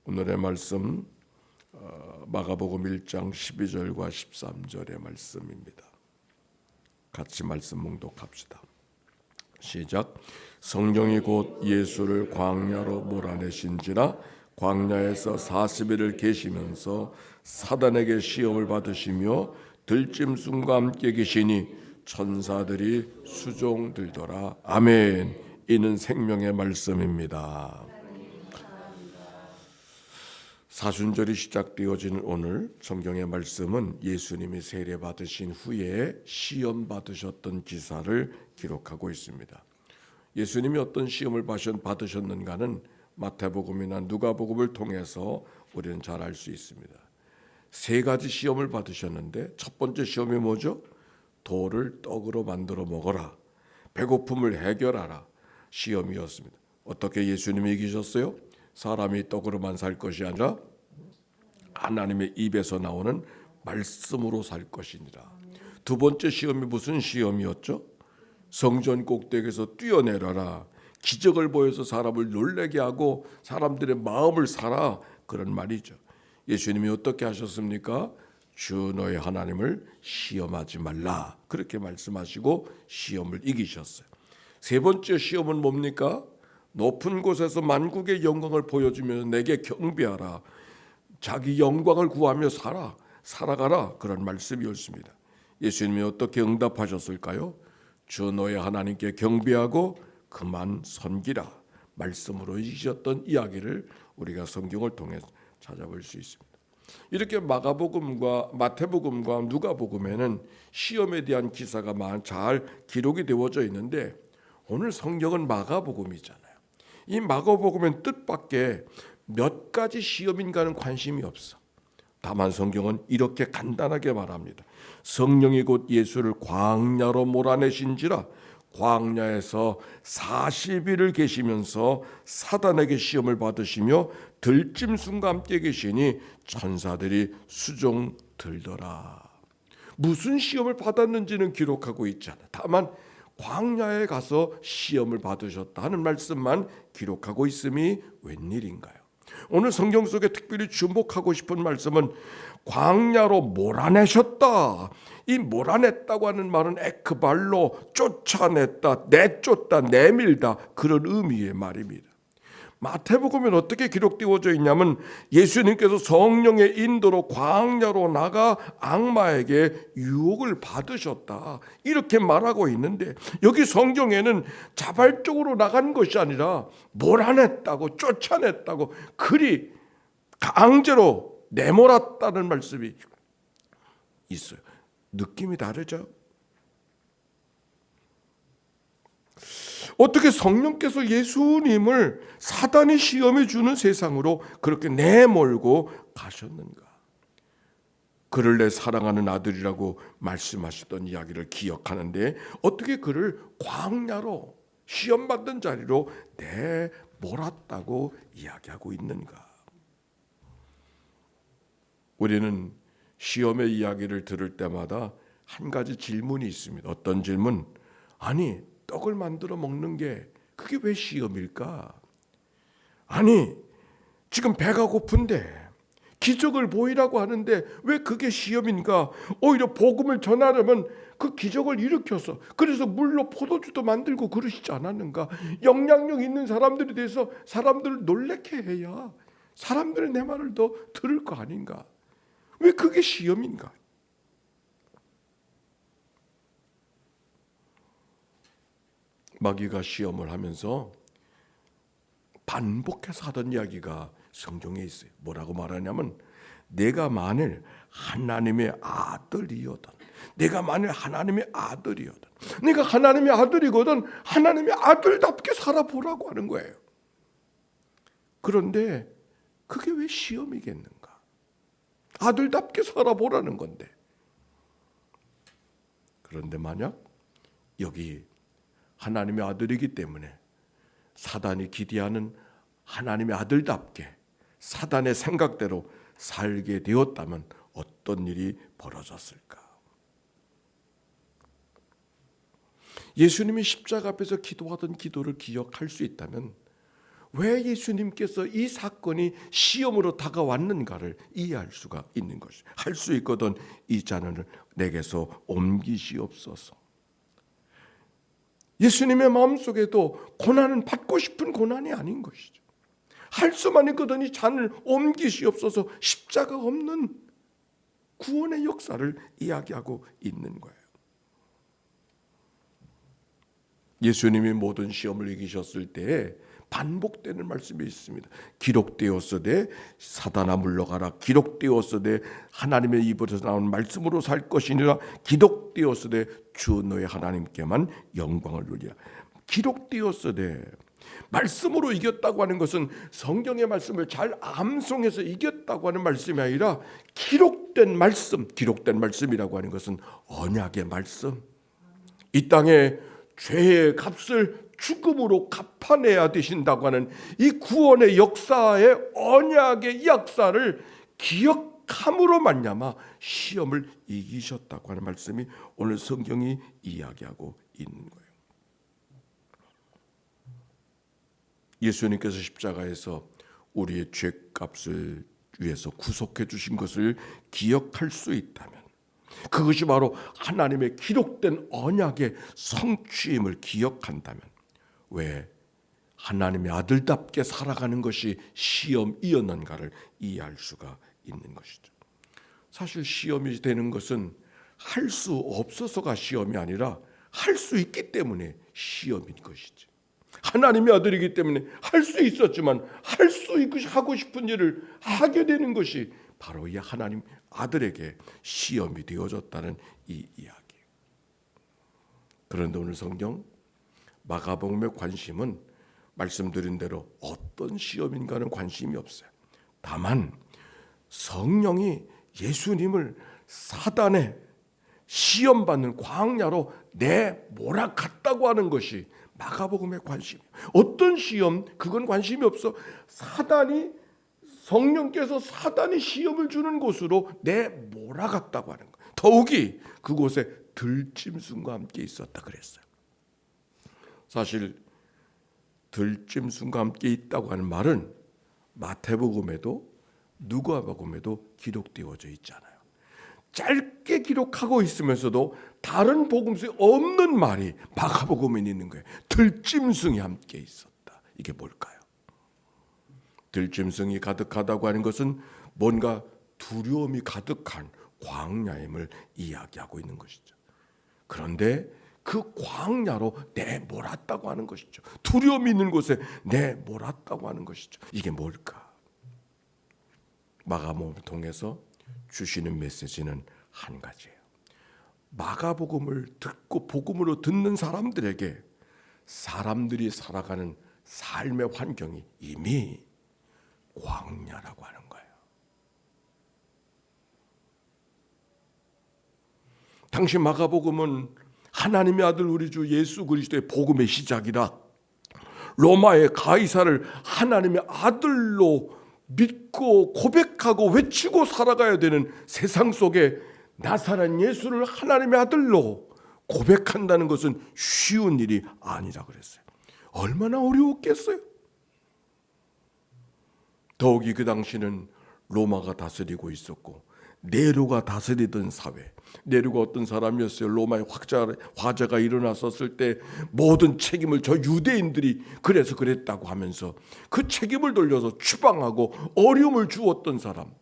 오늘의 말씀 마가복음 1장 12절과 13절의 말씀입니다. 같이 말씀 몽독합시다. 시작. 성령이 곧 예수를 광야로 몰아내신지라 광야에서 40일을 계시면서 사단에게 시험을 받으시며 들짐승과 함께 계시니 천사들이 수종들더라. 아멘. 이는 생명의 말씀입니다. 사순절이 시작되어지는 오늘 성경의 말씀은 예수님이 세례 받으신 후에 시험 받으셨던 기사를 기록하고 있습니다. 예수님이 어떤 시험을 받으셨는가는 마태복음이나 누가복음을 통해서 우리는 잘 알 수 있습니다. 세 가지 시험을 받으셨는데 첫 번째 시험이 뭐죠? 돌을 떡으로 만들어 먹어라. 배고픔을 해결하라. 시험이었습니다. 어떻게 예수님이 이기셨어요? 사람이 떡으로만 살 것이 아니라 하나님의 입에서 나오는 말씀으로 살 것이니라. 두 번째 시험이 무슨 시험이었죠? 성전 꼭대기에서 뛰어내려라. 기적을 보여서 사람을 놀라게 하고 사람들의 마음을 사라. 그런 말이죠. 예수님이 어떻게 하셨습니까? 주 너의 하나님을 시험하지 말라. 그렇게 말씀하시고 시험을 이기셨어요. 세 번째 시험은 뭡니까? 높은 곳에서 만국의 영광을 보여주면서 내게 경배하라. 자기 영광을 구하며 살아가라. 그런 말씀이었습니다. 예수님이 어떻게 응답하셨을까요? 주 너의 하나님께 경배하고 그만 섬기라. 말씀으로 이기셨던 이야기를 우리가 성경을 통해 찾아볼 수 있습니다. 이렇게 마가복음과 마태복음과 누가복음에는 시험에 대한 기사가 잘 기록이 되어져 있는데 오늘 성경은 마가복음이잖아요. 이 마가복음은 뜻밖의 몇 가지 시험인가는 관심이 없어. 다만 성경은 이렇게 간단하게 말합니다. 성령이 곧 예수를 광야로 몰아내신지라 광야에서 40일을 계시면서 사단에게 시험을 받으시며 들짐승과 함께 계시니 천사들이 수종 들더라. 무슨 시험을 받았는지는 기록하고 있잖아. 다만 광야에 가서 시험을 받으셨다는 말씀만 기록하고 있음이 웬일인가요? 오늘 성경 속에 특별히 주목하고 싶은 말씀은 광야로 몰아내셨다. 이 몰아냈다고 하는 말은 에크발로 쫓아냈다, 내쫓다, 내밀다 그런 의미의 말입니다. 마태복음은 어떻게 기록되어져 있냐면 예수님께서 성령의 인도로 광야로 나가 악마에게 유혹을 받으셨다 이렇게 말하고 있는데 여기 성경에는 자발적으로 나간 것이 아니라 몰아냈다고 쫓아냈다고 그리 강제로 내몰았다는 말씀이 있어요. 느낌이 다르죠? 어떻게 성령께서 예수님을 사단이 시험해 주는 세상으로 그렇게 내몰고 가셨는가? 그를 내 사랑하는 아들이라고 말씀하셨던 이야기를 기억하는데 어떻게 그를 광야로 시험받는 자리로 내몰았다고 이야기하고 있는가? 우리는 시험의 이야기를 들을 때마다 한 가지 질문이 있습니다. 어떤 질문? 아니 떡을 만들어 먹는 게 그게 왜 시험일까? 아니 지금 배가 고픈데 기적을 보이라고 하는데 왜 그게 시험인가? 오히려 복음을 전하려면 그 기적을 일으켜서 그래서 물로 포도주도 만들고 그러시지 않았는가? 영향력 있는 사람들에 대해서 사람들을 놀래게 해야 사람들이 내 말을 더 들을 거 아닌가? 왜 그게 시험인가? 마귀가 시험을 하면서 반복해서 하던 이야기가 성경에 있어요. 뭐라고 말하냐면 내가 만일 하나님의 아들이거든 내가 하나님의 아들이거든 하나님의 아들답게 살아보라고 하는 거예요. 그런데 그게 왜 시험이겠는가? 아들답게 살아보라는 건데. 그런데 만약 여기 하나님의 아들이기 때문에 사단이 기대하는 하나님의 아들답게 사단의 생각대로 살게 되었다면 어떤 일이 벌어졌을까? 예수님이 십자가 앞에서 기도하던 기도를 기억할 수 있다면 왜 예수님께서 이 사건이 시험으로 다가왔는가를 이해할 수가 있는 것이. 할 수 있거든 이 잔을 내게서 옮기시옵소서. 예수님의 마음속에도 고난은 받고 싶은 고난이 아닌 것이죠. 할 수만 있거든 이 잔을 옮기시옵소서. 십자가 없는 구원의 역사를 이야기하고 있는 거예요. 예수님이 모든 시험을 이기셨을 때에 반복되는 말씀이 있습니다. 기록되었으되 사단아 물러가라. 기록되었으되 하나님의 입에서 나오는 말씀으로 살 것이니라. 기록되었으되 주 너의 하나님께만 영광을 돌리라. 기록되었으되 말씀으로 이겼다고 하는 것은 성경의 말씀을 잘 암송해서 이겼다고 하는 말씀이 아니라 기록된 말씀, 기록된 말씀이라고 하는 것은 언약의 말씀. 이 땅에 죄의 값을 죽음으로 갚아내야 되신다고 하는 이 구원의 역사의 언약의 역사를 기억함으로 말미암아 시험을 이기셨다고 하는 말씀이 오늘 성경이 이야기하고 있는 거예요. 예수님께서 십자가에서 우리의 죄값을 위해서 구속해 주신 것을 기억할 수 있다면, 그것이 바로 하나님의 기록된 언약의 성취임을 기억한다면, 왜 하나님의 아들답게 살아가는 것이 시험이었는가를 이해할 수가 있는 것이죠. 사실 시험이 되는 것은 할 수 없어서가 시험이 아니라 할 수 있기 때문에 시험인 것이죠. 하나님의 아들이기 때문에 할 수 있었지만 할 수 하고 싶은 일을 하게 되는 것이 바로 이 하나님 아들에게 시험이 되어졌다는 이 이야기. 그런데 오늘 성경 마가복음의 관심은 말씀드린 대로 어떤 시험인가는 관심이 없어요. 다만 성령이 예수님을 사단의 시험받는 광야로 내몰아갔다고 하는 것이 마가복음의 관심이에요. 어떤 시험 그건 관심이 없어. 성령께서 사단이 시험을 주는 곳으로 내몰아갔다고 하는 거예요. 더욱이 그곳에 들짐승과 함께 있었다 그랬어요. 사실 들짐승과 함께 있다고 하는 말은 마태복음에도 누가복음에도 기록되어져 있잖아요. 짧게 기록하고 있으면서도 다른 복음서에 없는 말이 마가복음에 있는 거예요. 들짐승이 함께 있었다. 이게 뭘까요? 들짐승이 가득하다고 하는 것은 뭔가 두려움이 가득한 광야임을 이야기하고 있는 것이죠. 그런데 그 광야로 내몰았다고 하는 것이죠. 두려움이 있는 곳에 내몰았다고 하는 것이죠. 이게 뭘까? 마가복음을 통해서 주시는 메시지는 한 가지예요. 마가복음을 듣고 복음으로 듣는 사람들에게 사람들이 살아가는 삶의 환경이 이미 광야라고 하는 거예요. 당시 마가복음은 하나님의 아들 우리 주 예수 그리스도의 복음의 시작이라 로마의 가이사를 하나님의 아들로 믿고 고백하고 외치고 살아가야 되는 세상 속에 나사렛 예수를 하나님의 아들로 고백한다는 것은 쉬운 일이 아니라 그랬어요. 얼마나 어려웠겠어요. 더욱이 그 당시는 로마가 다스리고 있었고 네로가 다스리던 사회. 네로가 어떤 사람이었어요. 로마의 화재가 일어났었을 때 모든 책임을 저 유대인들이 그래서 그랬다고 하면서 그 책임을 돌려서 추방하고 어려움을 주었던 사람.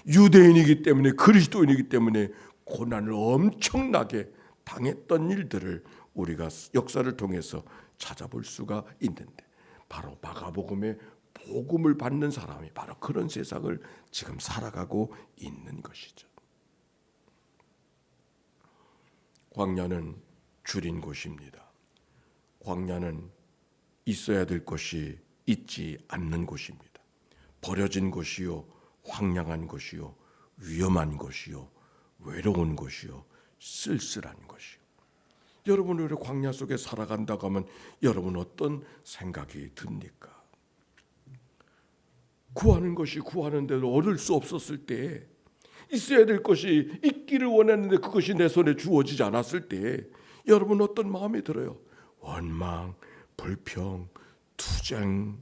유대인이기 때문에 그리스도인이기 때문에 고난을 엄청나게 당했던 일들을 우리가 역사를 통해서 찾아볼 수가 있는데, 바로 마가복음의 복음을 받는 사람이 바로 그런 세상을 지금 살아가고 있는 것이죠. 광야는 줄인 곳입니다. 광야는 있어야 될 것이 있지 않는 곳입니다. 버려진 곳이요, 황량한 곳이요, 위험한 곳이요, 외로운 곳이요, 쓸쓸한 곳이요. 여러분, 우리 광야 속에 살아간다고 하면 여러분 어떤 생각이 듭니까? 구하는 것이 구하는 대로 얻을 수 없었을 때, 있어야 될 것이 있기를 원했는데 그것이 내 손에 주어지지 않았을 때 여러분 어떤 마음이 들어요? 원망, 불평,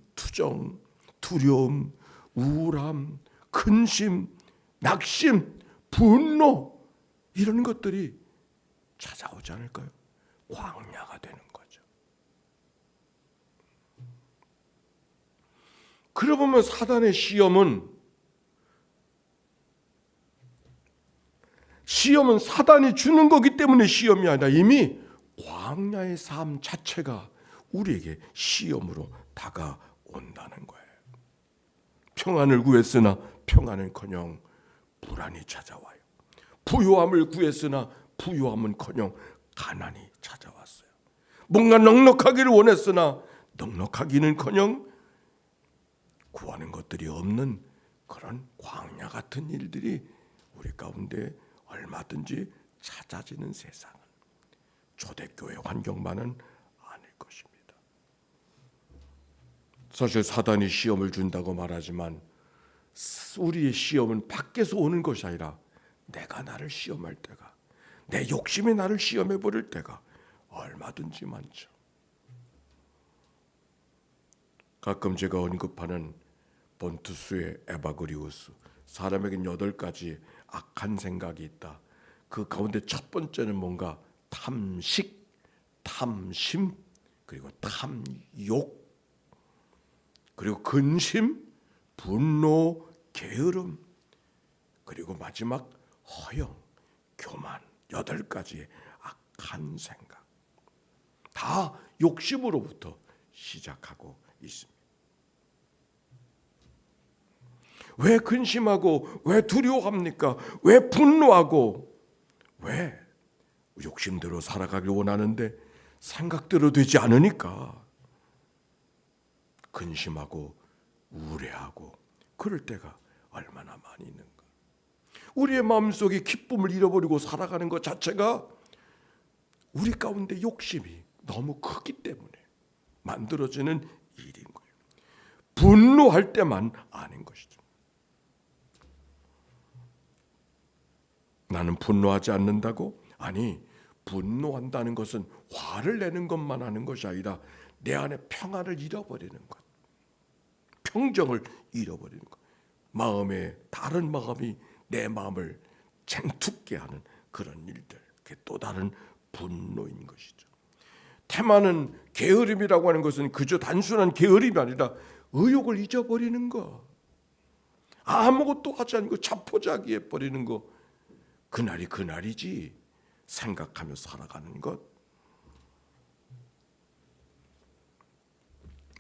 투정, 두려움, 우울함, 근심, 낙심, 분노 이런 것들이 찾아오지 않을까요? 광야가 되는 거죠. 그러고 보면 사단의 시험은 사단이 주는 거기 때문에 시험이 아니라 이미 광야의 삶 자체가 우리에게 시험으로 다가온다는 거예요. 평안을 구했으나 평안은커녕 불안이 찾아와요. 부요함을 구했으나 부요함은커녕 가난이 찾아왔어요. 뭔가 넉넉하기를 원했으나 넉넉하기는커녕 구하는 것들이 없는 그런 광야 같은 일들이 우리 가운데 얼마든지 찾아지는 세상은 초대교회 환경만은 아닐 것입니다. 사실 사단이 시험을 준다고 말하지만 우리의 시험은 밖에서 오는 것이 아니라 내가 나를 시험할 때가, 내 욕심이 나를 시험해 버릴 때가 얼마든지 많죠. 가끔 제가 언급하는 본투스의 에바그리우스, 사람에겐 8가지 악한 생각이 있다. 그 가운데 첫 번째는 뭔가 탐식, 탐심, 그리고 탐욕, 그리고 근심, 분노, 게으름, 그리고 마지막 허영, 교만. 8가지의 악한 생각. 다 욕심으로부터 시작하고 있습니다. 왜 근심하고 왜 두려워합니까? 왜 분노하고 왜 욕심대로 살아가길 원하는데 생각대로 되지 않으니까 근심하고 우울해하고 그럴 때가 얼마나 많이 있는가. 우리의 마음속에 기쁨을 잃어버리고 살아가는 것 자체가 우리 가운데 욕심이 너무 크기 때문에 만들어지는 일인 거예요. 분노할 때만 아닌 것이죠. 나는 분노하지 않는다고? 아니, 분노한다는 것은 화를 내는 것만 하는 것이 아니라 내 안에 평안을 잃어버리는 것, 평정을 잃어버리는 것, 마음에 다른 마음이 내 마음을 쟁투게 하는 그런 일들, 그게 또 다른 분노인 것이죠. 테마는 게으름이라고 하는 것은 그저 단순한 게으름이 아니라 의욕을 잊어버리는 것, 아무것도 하지 않고 자포자기해 버리는 것, 그날이 그날이지 생각하며 살아가는 것.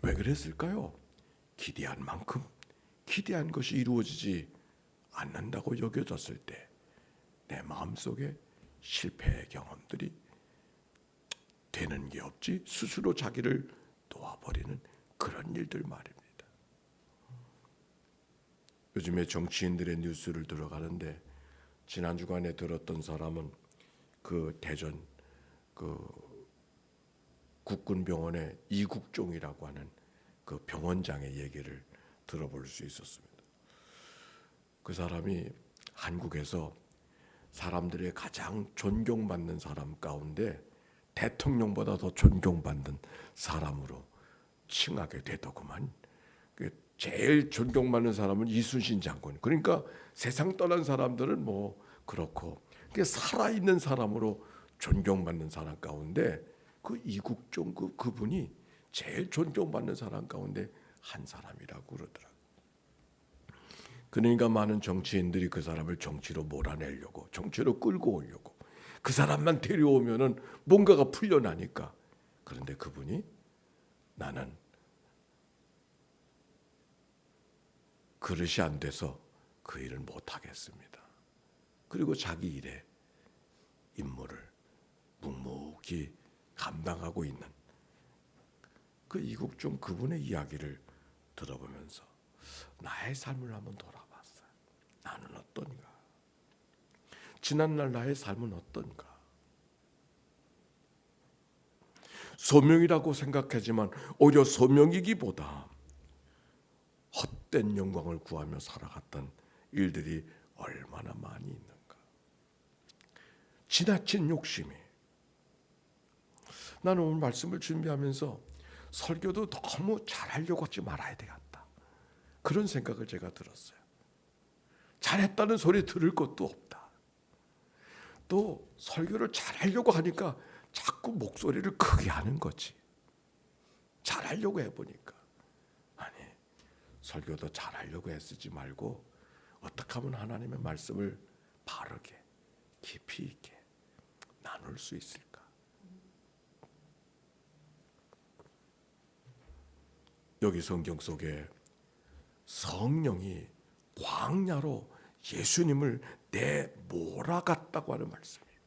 왜 그랬을까요? 기대한 만큼 기대한 것이 이루어지지 않는다고 여겨졌을 때 내 마음속에 실패의 경험들이 되는 게 없지 스스로 자기를 놓아버리는 그런 일들 말입니다. 요즘에 정치인들의 뉴스를 들어가는데 지난 주간에 들었던 사람은 그 대전 그 국군병원의 이국종이라고 하는 그 병원장의 얘기를 들어볼 수 있었습니다. 그 사람이 한국에서 사람들의 가장 존경받는 사람 가운데 대통령보다 더 존경받는 사람으로 칭하게 되더구만. 제일 존경받는 사람은 이순신 장군. 그러니까 세상 떠난 사람들은 뭐 그렇고 살아있는 사람으로 존경받는 사람 가운데 그 이국종 그분이 제일 존경받는 사람 가운데 한 사람이라고 그러더라고요. 그러니까 많은 정치인들이 그 사람을 정치로 몰아내려고, 정치로 끌고 오려고, 그 사람만 데려오면은 뭔가가 풀려나니까. 그런데 그분이 나는 그릇이 안 돼서 그 일을 못 하겠습니다. 그리고 자기 일에 임무를 묵묵히 감당하고 있는 그 이국종 그분의 이야기를 들어보면서 나의 삶을 한번 돌아봤어요. 나는 어떤가? 지난날 나의 삶은 어떤가? 소명이라고 생각하지만 오히려 소명이기보다 헛된 영광을 구하며 살아갔던 일들이 얼마나 많이 있는가. 지나친 욕심이. 나는 오늘 말씀을 준비하면서 설교도 너무 잘하려고 하지 말아야 되겠다. 그런 생각을 제가 들었어요. 잘했다는 소리 들을 것도 없다. 또 설교를 잘하려고 하니까 자꾸 목소리를 크게 하는 거지. 잘하려고 해보니까 아니, 설교도 잘하려고 애쓰지 말고 어떻게 하면 하나님의 말씀을 바르게 깊이 있게 나눌 수 있을까? 여기 성경 속에 성령이 광야로 예수님을 내몰아갔다고 하는 말씀이에요.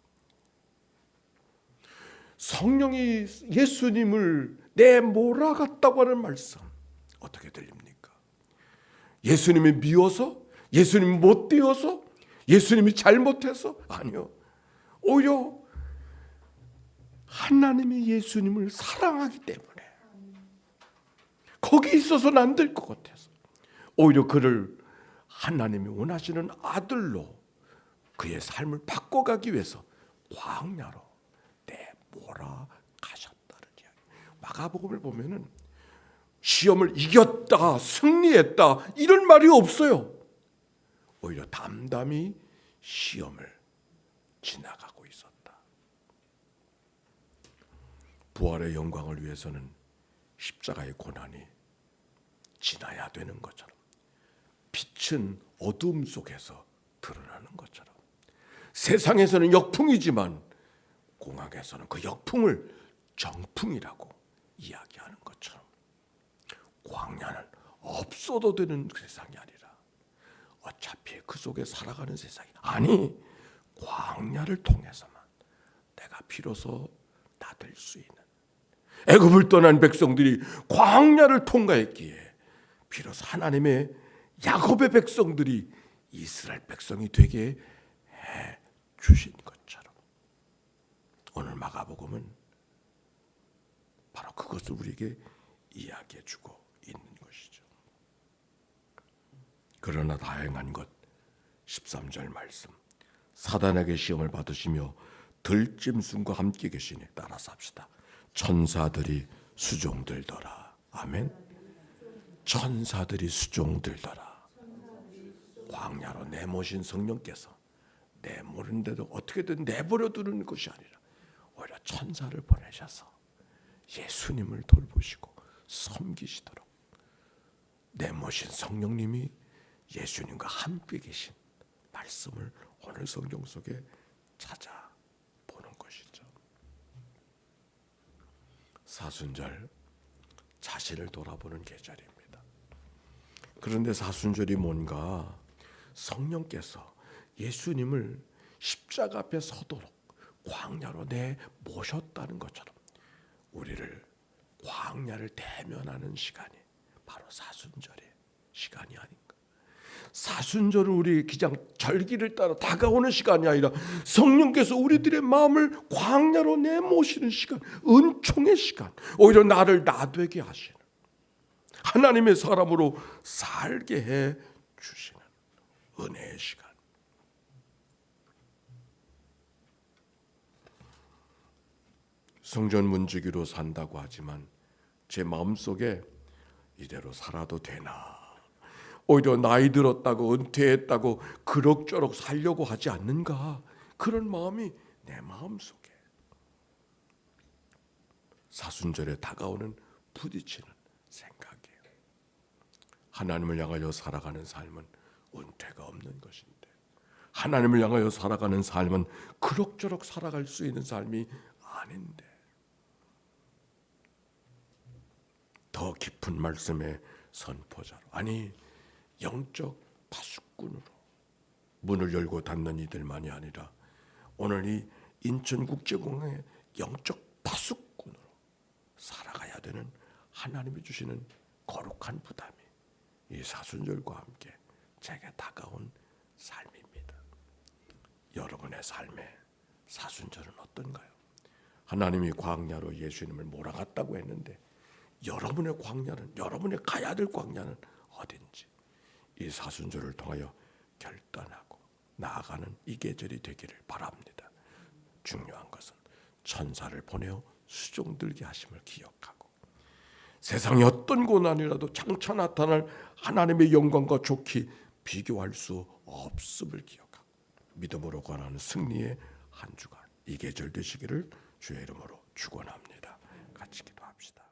성령이 예수님을 내몰아갔다고 하는 말씀 어떻게 들립니까? 예수님이 미워서? 예수님이 못 되어서? 예수님이 잘못해서? 아니요. 오히려 하나님이 예수님을 사랑하기 때문에 거기 있어서는 안 될 것 같아서 오히려 그를 하나님이 원하시는 아들로 그의 삶을 바꿔가기 위해서 광야로 내몰아가셨다는 이야기. 마가복음을 보면은 시험을 이겼다, 승리했다 이런 말이 없어요. 오히려 담담히 시험을 지나가고 있었다. 부활의 영광을 위해서는 십자가의 고난이 지나야 되는 것처럼 빛은 어둠 속에서 드러나는 것처럼 세상에서는 역풍이지만 공항에서는 그 역풍을 정풍이라고 이야기하는 것처럼 광야는 없어도 되는 세상이 아니라 어차피 그 속에 살아가는 세상이 아니 광야를 통해서만 내가 비로소 나들 수 있는 애굽을 떠난 백성들이 광야를 통과했기에 비로소 하나님의 야곱의 백성들이 이스라엘 백성이 되게 해 주신 것처럼 오늘 마가복음은 바로 그것을 우리에게 이야기해 주고 있는 것이죠. 그러나 다행한 것 13절 말씀 사단에게 시험을 받으시며 들짐승과 함께 계시니 따라서 합시다. 천사들이 수종들더라. 아멘. 천사들이 수종들더라. 광야로 내모신 성령께서 내모는데도 어떻게든 내버려 두는 것이 아니라 오히려 천사를 보내셔서 예수님을 돌보시고 섬기시도록 내모신 성령님이 예수님과 함께 계신 말씀을 오늘 성경 속에 찾아보는 것이죠. 사순절 자신을 돌아보는 계절입니다. 그런데 사순절이 뭔가 성령께서 예수님을 십자가 앞에 서도록 광야로 내모셨다는 것처럼 우리를 광야를 대면하는 시간이 바로 사순절의 시간이 아닌가. 사순절은 우리 그냥 절기를 따라 다가오는 시간이 아니라 성령께서 우리들의 마음을 광야로 내모시는 시간, 은총의 시간, 오히려 나를 나되게 하시는 하나님의 사람으로 살게 해 주시는 은혜의 시간. 성전 문지기로 산다고 하지만 제 마음속에 이대로 살아도 되나, 오히려 나이 들었다고 은퇴했다고 그럭저럭 살려고 하지 않는가, 그런 마음이 내 마음속에 사순절에 다가오는 부딪히는 생각이에요. 하나님을 향하여 살아가는 삶은 은퇴가 없는 것인데 하나님을 향하여 살아가는 삶은 그럭저럭 살아갈 수 있는 삶이 아닌데 더 깊은 말씀의 선포자로, 아니 영적 파수꾼으로 문을 열고 닫는 이들만이 아니라 오늘 이 인천국제공항의 영적 파수꾼으로 살아가야 되는 하나님이 주시는 거룩한 부담이 이 사순절과 함께 제게 다가온 삶입니다. 여러분의 삶의 사순절은 어떤가요? 하나님이 광야로 예수님을 몰아갔다고 했는데 여러분의 광야는, 여러분의 가야 될 광야는 어딘지 이 사순절을 통하여 결단하고 나아가는 이 계절이 되기를 바랍니다. 중요한 것은 천사를 보내어 수종들게 하심을 기억하고 세상의 어떤 고난이라도 장차 나타날 하나님의 영광과 좋게 비교할 수 없음을 기억하고 믿음으로 권하는 승리의 한 주간 이 계절 되시기를 주의 이름으로 축원합니다. 같이 기도합시다.